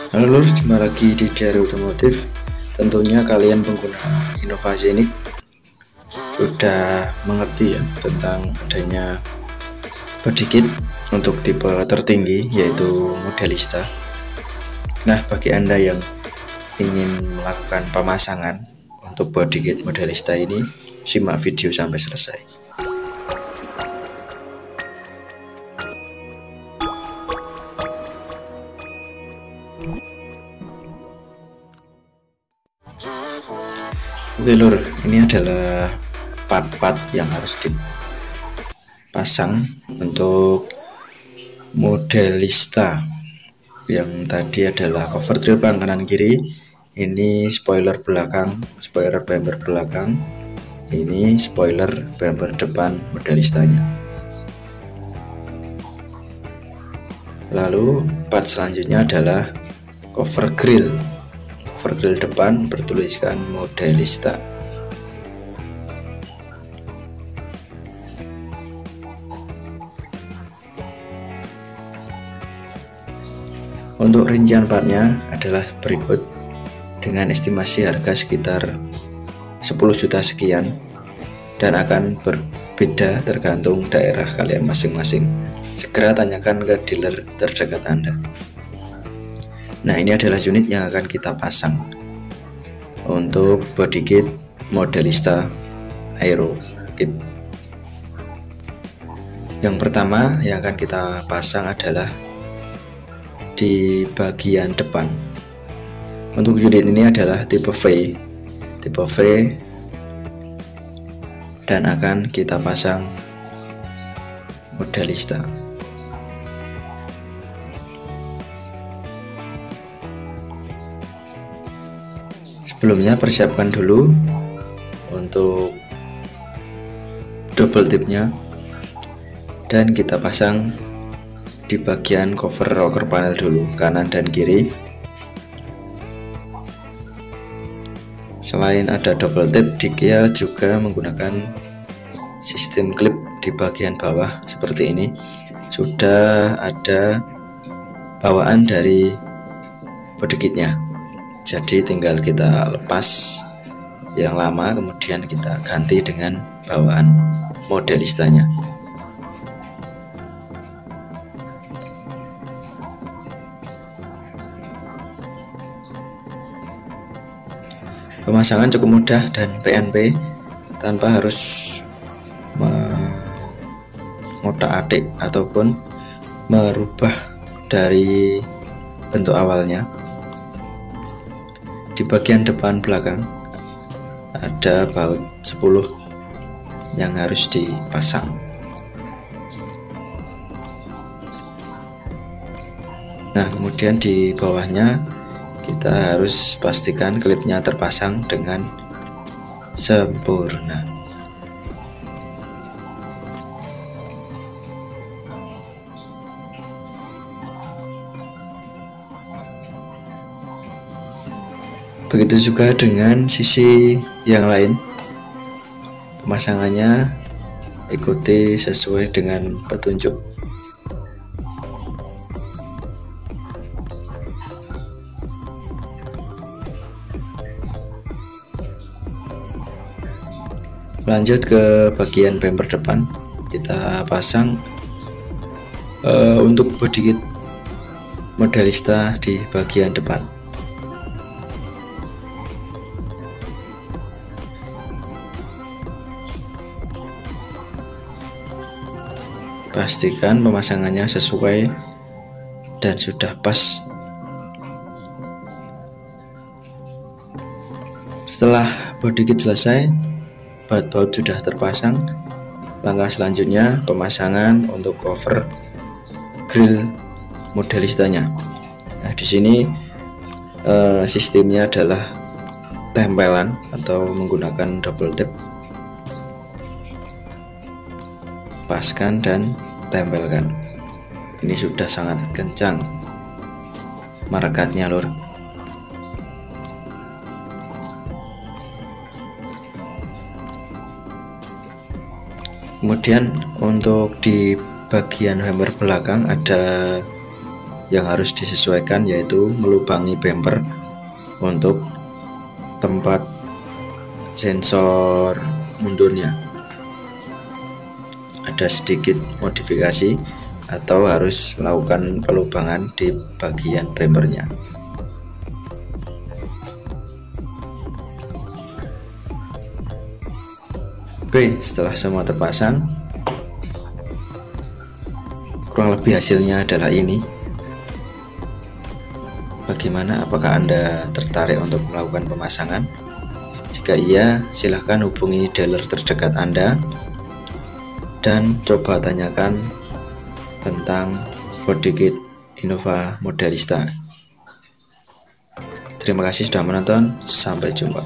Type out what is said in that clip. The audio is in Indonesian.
Halo lur, jumpa lagi di Diary Otomotif. Tentunya kalian pengguna inovasi ini sudah mengerti ya tentang adanya body kit untuk tipe tertinggi, yaitu Modelista. Nah, bagi Anda yang ingin melakukan pemasangan untuk body kit Modelista ini, simak video sampai selesai. Oke lur, ini adalah part-part yang harus dipasang untuk Modelista. Yang tadi adalah cover tril ban kanan kiri, ini spoiler belakang, spoiler bumper belakang, ini spoiler bumper depan Modelistanya. Lalu part selanjutnya adalah cover grill. Cover grill depan bertuliskan Modelista. Untuk rincian partnya adalah berikut, dengan estimasi harga sekitar 10 juta sekian, dan akan berbeda tergantung daerah kalian masing-masing. Segera tanyakan ke dealer terdekat Anda. Nah, ini adalah unit yang akan kita pasang untuk body kit Modelista Aero Kit. Yang pertama yang akan kita pasang adalah di bagian depan. Untuk unit ini adalah tipe V, dan akan kita pasang Modelista. Sebelumnya persiapkan dulu untuk double tipnya, dan kita pasang di bagian cover rocker panel dulu, kanan dan kiri. Selain ada double tip, dia juga menggunakan sistem klip di bagian bawah seperti ini. Sudah ada bawaan dari body kitnya, jadi tinggal kita lepas yang lama, kemudian kita ganti dengan bawaan Modelistanya. Pemasangan cukup mudah dan PNP, tanpa harus mengotak-atik ataupun merubah dari bentuk awalnya. Di bagian depan belakang ada baut 10 yang harus dipasang. Nah, kemudian di bawahnya kita harus pastikan klipnya terpasang dengan sempurna. Begitu juga dengan sisi yang lain. Pemasangannya ikuti sesuai dengan petunjuk. Lanjut ke bagian bumper depan, kita pasang untuk body kit Modelista di bagian depan. Pastikan pemasangannya sesuai dan sudah pas. Setelah body kit selesai, baut-baut sudah terpasang. Langkah selanjutnya pemasangan untuk cover grill Modelistanya. Nah, di sini sistemnya adalah tempelan atau menggunakan double tip. Paskan dan tempelkan. Ini sudah sangat kencang merekatnya lur. Kemudian untuk di bagian bumper belakang ada yang harus disesuaikan, yaitu melubangi bumper untuk tempat sensor mundurnya. Ada sedikit modifikasi atau harus melakukan pelubangan di bagian bumpernya. Oke, setelah semua terpasang, kurang lebih hasilnya adalah ini. Bagaimana? Apakah Anda tertarik untuk melakukan pemasangan? Jika iya, silahkan hubungi dealer terdekat Anda dan coba tanyakan tentang body kit Innova Modelista. Terima kasih sudah menonton, sampai jumpa.